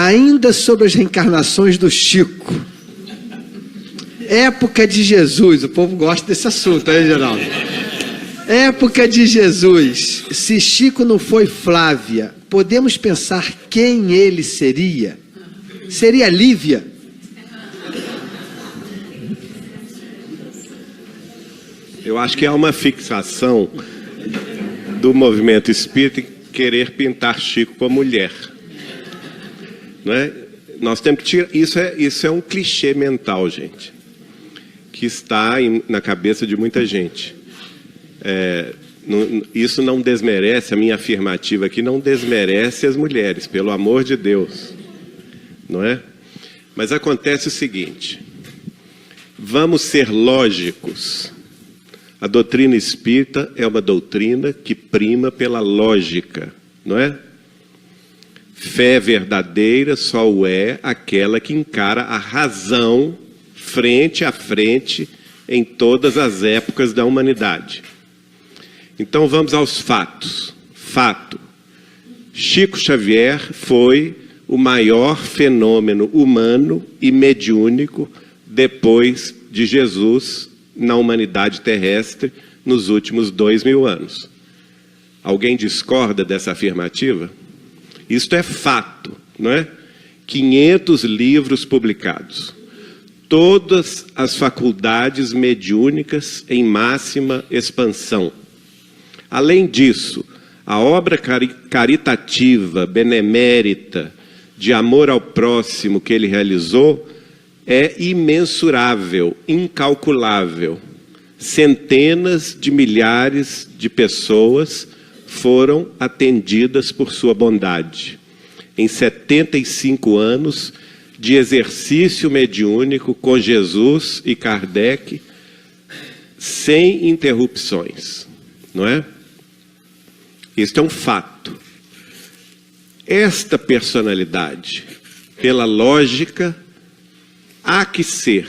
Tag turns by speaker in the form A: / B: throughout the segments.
A: Ainda sobre as reencarnações do Chico. Época de Jesus. O povo gosta desse assunto, hein, Geraldo? Época de Jesus. Se Chico não foi Flávia, podemos pensar quem ele seria? Seria Lívia?
B: Eu acho que há uma fixação do movimento espírita em querer pintar Chico como mulher. Não é? Nós temos que tirar... Isso é um clichê mental, gente, que está na cabeça de muita gente. Isso não desmerece, a minha afirmativa aqui não desmerece as mulheres, pelo amor de Deus. Não é? Mas acontece o seguinte: vamos ser lógicos. A doutrina espírita é uma doutrina que prima pela lógica, não é? Fé verdadeira só o é aquela que encara a razão frente a frente em todas as épocas da humanidade. Então vamos aos fatos. Fato: Chico Xavier foi o maior fenômeno humano e mediúnico depois de Jesus na humanidade terrestre nos últimos 2000 anos. Alguém discorda dessa afirmativa? Isto é fato, não é? 500 livros publicados. Todas as faculdades mediúnicas em máxima expansão. Além disso, a obra caritativa, benemérita, de amor ao próximo que ele realizou é imensurável, incalculável. Centenas de milhares de pessoas foram atendidas por sua bondade. Em 75 anos de exercício mediúnico com Jesus e Kardec, sem interrupções, não é? Este é um fato. Esta personalidade, pela lógica, há que ser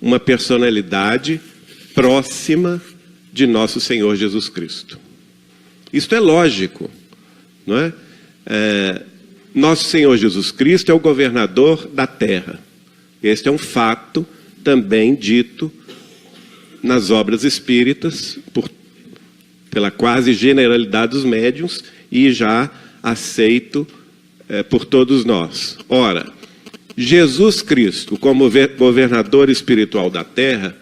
B: uma personalidade próxima de nosso Senhor Jesus Cristo. Isto é lógico, não é? Nosso Senhor Jesus Cristo é o governador da terra. Este é um fato também dito nas obras espíritas, pela quase generalidade dos médiuns, e já aceito por todos nós. Ora, Jesus Cristo, como governador espiritual da terra,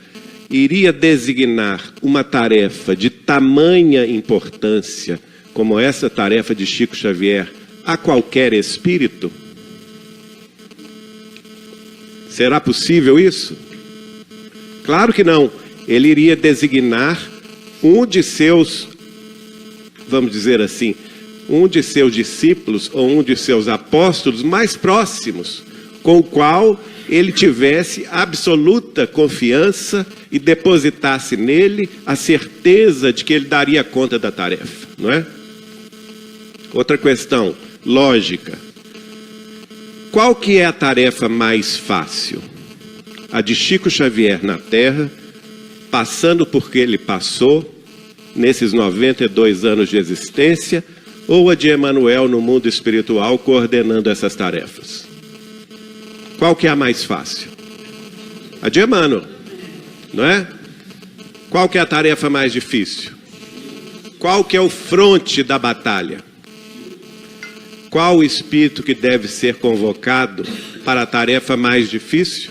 B: iria designar uma tarefa de tamanha importância, como essa tarefa de Chico Xavier, a qualquer espírito? Será possível isso? Claro que não. Ele iria designar um de seus, vamos dizer assim, um de seus discípulos ou um de seus apóstolos mais próximos, com o qual ele tivesse absoluta confiança e depositasse nele a certeza de que ele daria conta da tarefa, não é? Outra questão, lógica. Qual que é a tarefa mais fácil? A de Chico Xavier na Terra, passando por que ele passou, nesses 92 anos de existência, ou a de Emmanuel no mundo espiritual, coordenando essas tarefas? Qual que é a mais fácil? A de Emmanuel, não é? Qual que é a tarefa mais difícil? Qual que é o fronte da batalha? Qual o espírito que deve ser convocado para a tarefa mais difícil?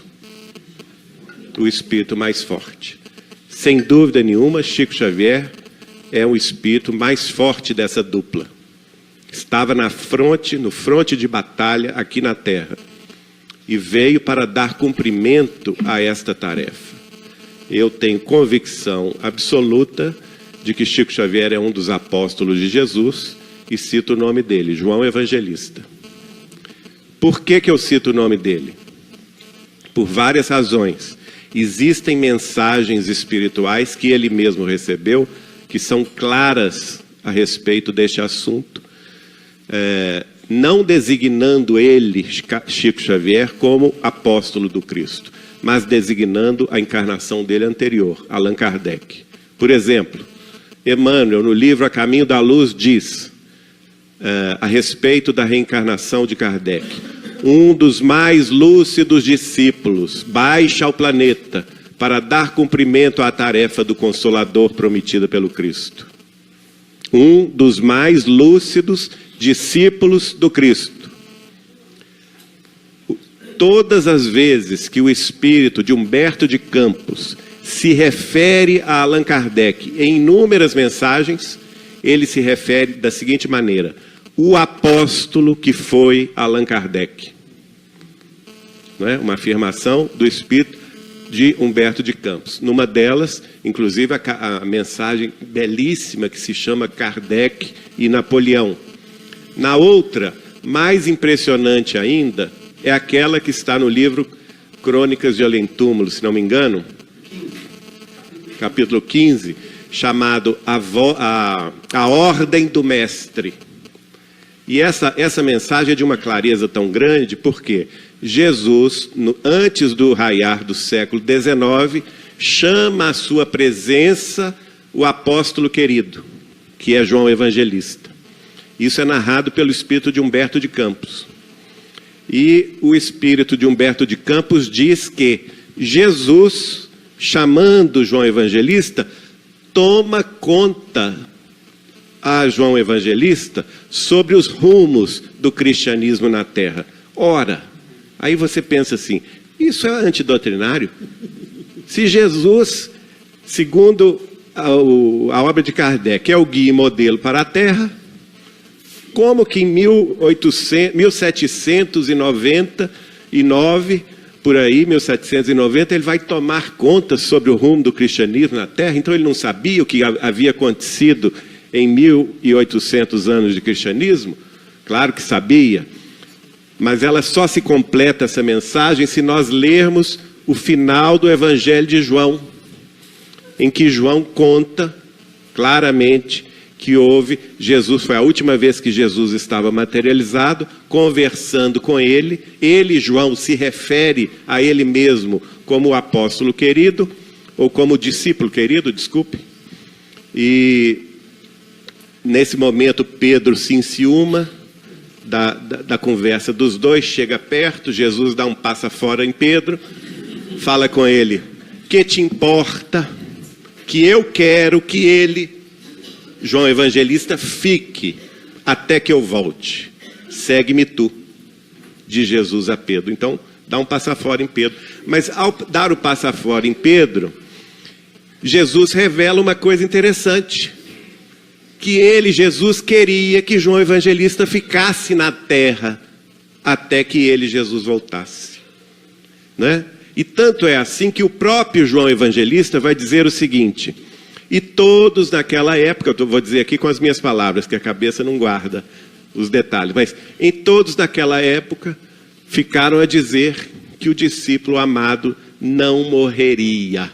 B: O espírito mais forte. Sem dúvida nenhuma, Chico Xavier é o espírito mais forte dessa dupla. Estava no fronte de batalha aqui na Terra. E veio para dar cumprimento a esta tarefa. Eu tenho convicção absoluta de que Chico Xavier é um dos apóstolos de Jesus, e cito o nome dele, João Evangelista. Por que eu cito o nome dele? Por várias razões. Existem mensagens espirituais que ele mesmo recebeu, que são claras a respeito deste assunto, não designando ele, Chico Xavier, como apóstolo do Cristo, mas designando a encarnação dele anterior, Allan Kardec. Por exemplo, Emmanuel, no livro A Caminho da Luz, diz a respeito da reencarnação de Kardec: um dos mais lúcidos discípulos, baixa ao planeta para dar cumprimento à tarefa do Consolador prometida pelo Cristo. Um dos mais lúcidos discípulos do Cristo. Todas as vezes que o espírito de Humberto de Campos se refere a Allan Kardec em inúmeras mensagens, ele se refere da seguinte maneira: o apóstolo que foi Allan Kardec. Não é? Uma afirmação do espírito de Humberto de Campos. Numa delas, inclusive, a mensagem belíssima que se chama Kardec e Napoleão. Na outra, mais impressionante ainda, é aquela que está no livro Crônicas de Além-Túmulo, se não me engano, capítulo 15, chamado a Ordem do Mestre. E essa mensagem é de uma clareza tão grande, porque Jesus, antes do raiar do século XIX, chama à sua presença o apóstolo querido, que é João Evangelista. Isso é narrado pelo espírito de Humberto de Campos. E o espírito de Humberto de Campos diz que Jesus, chamando João Evangelista, toma conta a João Evangelista sobre os rumos do cristianismo na Terra. Ora, aí você pensa assim, isso é antidoutrinário? Se Jesus, segundo a obra de Kardec, é o guia e modelo para a Terra, como que em 1799, por aí, 1790, ele vai tomar conta sobre o rumo do cristianismo na Terra? Então ele não sabia o que havia acontecido em 1800 anos de cristianismo? Claro que sabia, mas ela só se completa, essa mensagem, se nós lermos o final do Evangelho de João, em que João conta claramente que houve, foi a última vez que Jesus estava materializado, conversando com ele, João, se refere a ele mesmo como o apóstolo querido, ou como discípulo querido, desculpe, e nesse momento Pedro se enciuma da conversa dos dois, chega perto, Jesus dá um passa fora em Pedro, fala com ele: que te importa, que eu quero que ele, João Evangelista, fique até que eu volte, segue-me tu, de Jesus a Pedro. Então dá um passa fora em Pedro, mas ao dar o passa fora em Pedro, Jesus revela uma coisa interessante, que Jesus, queria que João Evangelista ficasse na terra até que Jesus, voltasse, né? E tanto é assim que o próprio João Evangelista vai dizer o seguinte: e todos naquela época, eu vou dizer aqui com as minhas palavras, que a cabeça não guarda os detalhes, mas em todos naquela época ficaram a dizer que o discípulo amado não morreria.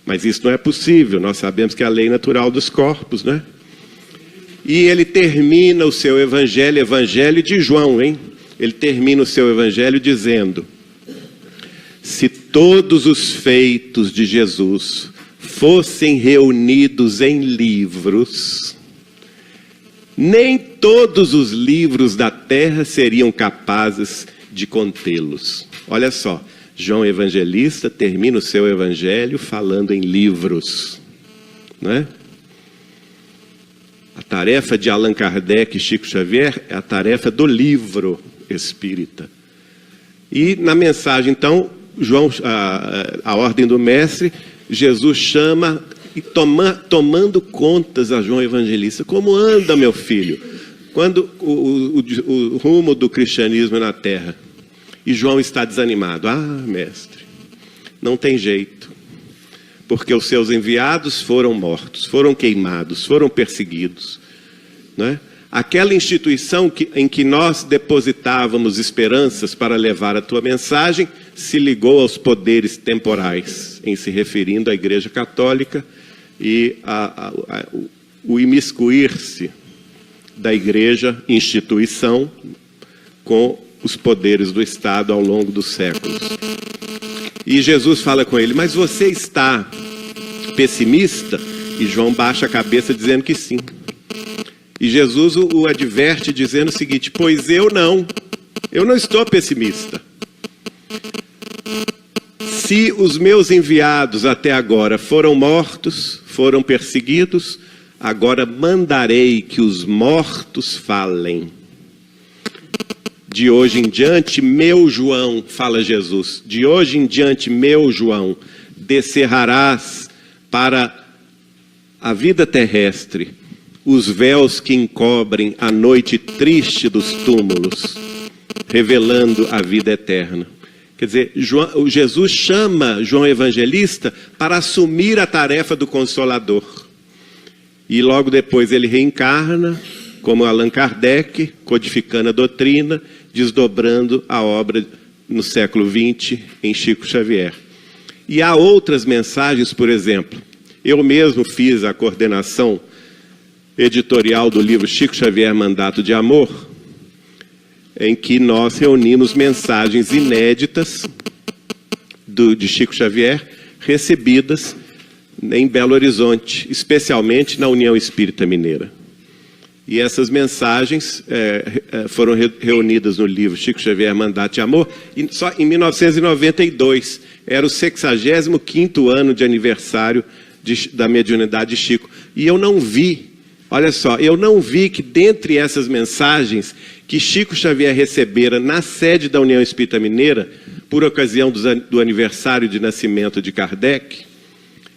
B: Mas isso não é possível, nós sabemos que é a lei natural dos corpos, né? E ele termina o seu evangelho de João, hein? Ele termina o seu evangelho dizendo: se todos os feitos de Jesus fossem reunidos em livros, nem todos os livros da terra seriam capazes de contê-los. Olha só, João Evangelista termina o seu evangelho falando em livros, né? A tarefa de Allan Kardec e Chico Xavier é a tarefa do livro espírita. E na mensagem, então, a ordem do mestre, Jesus chama e tomando contas a João Evangelista: como anda, meu filho, quando o rumo do cristianismo na terra? E João está desanimado. Ah, mestre, não tem jeito, porque os seus enviados foram mortos, foram queimados, foram perseguidos, né? Aquela instituição em que nós depositávamos esperanças para levar a tua mensagem se ligou aos poderes temporais, em se referindo à Igreja Católica e o imiscuir-se da Igreja, instituição, com os poderes do Estado ao longo dos séculos. E Jesus fala com ele: mas você está pessimista? E João baixa a cabeça dizendo que sim. E Jesus o adverte dizendo o seguinte: pois eu não. Eu não estou pessimista. Se os meus enviados até agora foram mortos, foram perseguidos, agora mandarei que os mortos falem. De hoje em diante, meu João, fala Jesus, de hoje em diante, meu João, descerrarás para a vida terrestre os véus que encobrem a noite triste dos túmulos, revelando a vida eterna. Quer dizer, Jesus chama João Evangelista para assumir a tarefa do Consolador. E logo depois ele reencarna, como Allan Kardec, codificando a doutrina, desdobrando a obra no século XX em Chico Xavier. E há outras mensagens, por exemplo, eu mesmo fiz a coordenação editorial do livro Chico Xavier, Mandato de Amor, em que nós reunimos mensagens inéditas de Chico Xavier, recebidas em Belo Horizonte, especialmente na União Espírita Mineira. E essas mensagens foram reunidas no livro Chico Xavier, Mandato de Amor, só em 1992. Era o 65º ano de aniversário da mediunidade de Chico. E eu não vi, olha só, eu não vi que dentre essas mensagens que Chico Xavier recebera na sede da União Espírita Mineira, por ocasião do aniversário de nascimento de Kardec,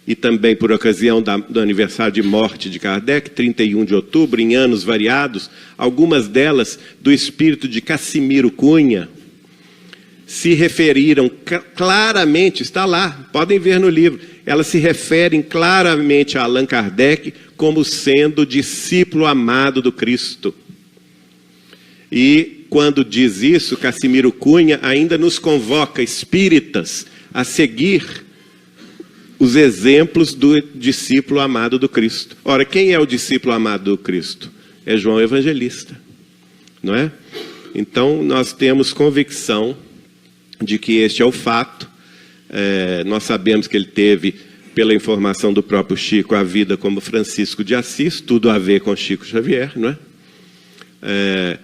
B: e também por ocasião do aniversário de morte de Kardec, 31 de outubro, em anos variados, algumas delas do espírito de Cassimiro Cunha, se referiram claramente, está lá, podem ver no livro, elas se referem claramente a Allan Kardec como sendo discípulo amado do Cristo. E quando diz isso, Cassimiro Cunha ainda nos convoca, espíritas, a seguir os exemplos do discípulo amado do Cristo. Ora, quem é o discípulo amado do Cristo? É João Evangelista, não é? Então, nós temos convicção de que este é o fato. Nós sabemos que ele teve, pela informação do próprio Chico, a vida como Francisco de Assis, tudo a ver com Chico Xavier, não é?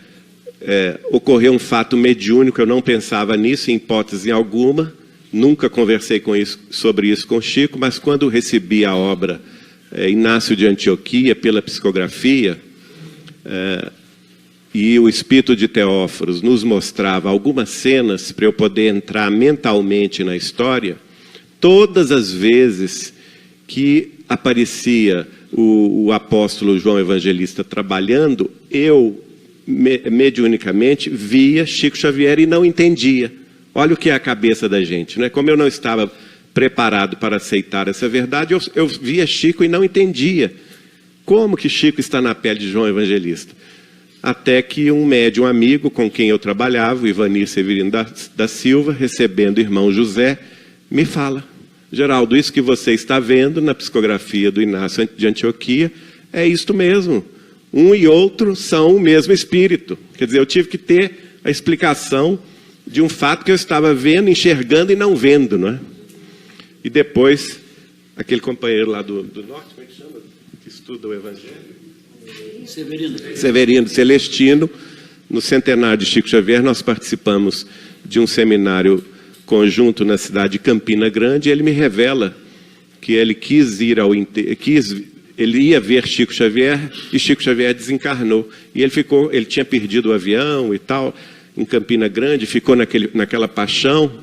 B: Ocorreu um fato mediúnico, eu não pensava nisso em hipótese alguma, nunca conversei sobre isso com Chico, mas quando recebi a obra Inácio de Antioquia pela psicografia, e o espírito de Teóforos nos mostrava algumas cenas para eu poder entrar mentalmente na história, todas as vezes que aparecia o apóstolo João Evangelista trabalhando, eu mediunicamente via Chico Xavier e não entendia. Olha o que é a cabeça da gente, não é? Como eu não estava preparado para aceitar essa verdade, eu via Chico e não entendia. Como que Chico está na pele de João Evangelista? Até que um médium amigo com quem eu trabalhava, o Ivanir Severino da Silva, recebendo o irmão José, me fala: Geraldo, isso que você está vendo na psicografia do Inácio de Antioquia é isto mesmo. Um e outro são o mesmo espírito. Quer dizer, eu tive que ter a explicação de um fato que eu estava vendo, enxergando e não vendo, não é? E depois, aquele companheiro lá do norte, como é que chama? Que estuda o Evangelho? Severino Celestino. No centenário de Chico Xavier, nós participamos de um seminário conjunto na cidade de Campina Grande, e ele me revela que ele quis ir ao ele ia ver Chico Xavier, e Chico Xavier desencarnou. E ele tinha perdido o avião e tal, em Campina Grande, ficou naquela paixão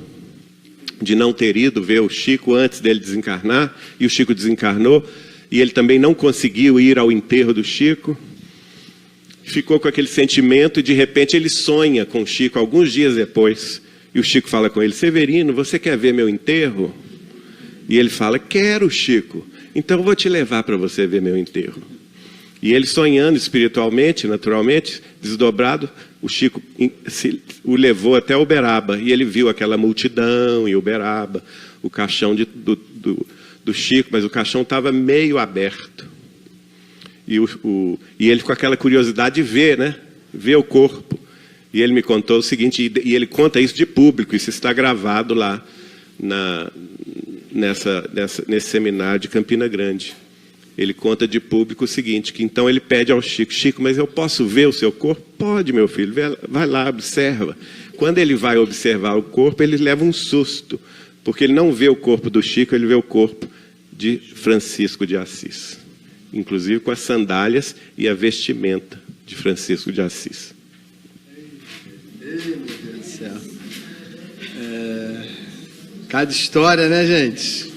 B: de não ter ido ver o Chico antes dele desencarnar, e o Chico desencarnou, e ele também não conseguiu ir ao enterro do Chico. Ficou com aquele sentimento, e de repente ele sonha com o Chico, alguns dias depois, e o Chico fala com ele: Severino, você quer ver meu enterro? E ele fala: quero, Chico. Então eu vou te levar para você ver meu enterro. E ele, sonhando espiritualmente, naturalmente, desdobrado, o Chico o levou até Uberaba. E ele viu aquela multidão em Uberaba, o caixão do Chico, mas o caixão estava meio aberto. E ele com aquela curiosidade de ver, né? Ver o corpo. E ele me contou o seguinte, e ele conta isso de público, isso está gravado lá nesse seminário de Campina Grande. ele conta de público o seguinte, que então ele pede ao Chico, Chico, mas eu posso ver o seu corpo? Pode, meu filho, vai lá, observa. Quando ele vai observar o corpo, ele leva um susto, porque ele não vê o corpo do Chico, ele vê o corpo de Francisco de Assis, inclusive com as sandálias e a vestimenta de Francisco de Assis.
A: Meu Deus do céu. Cada história, né, gente?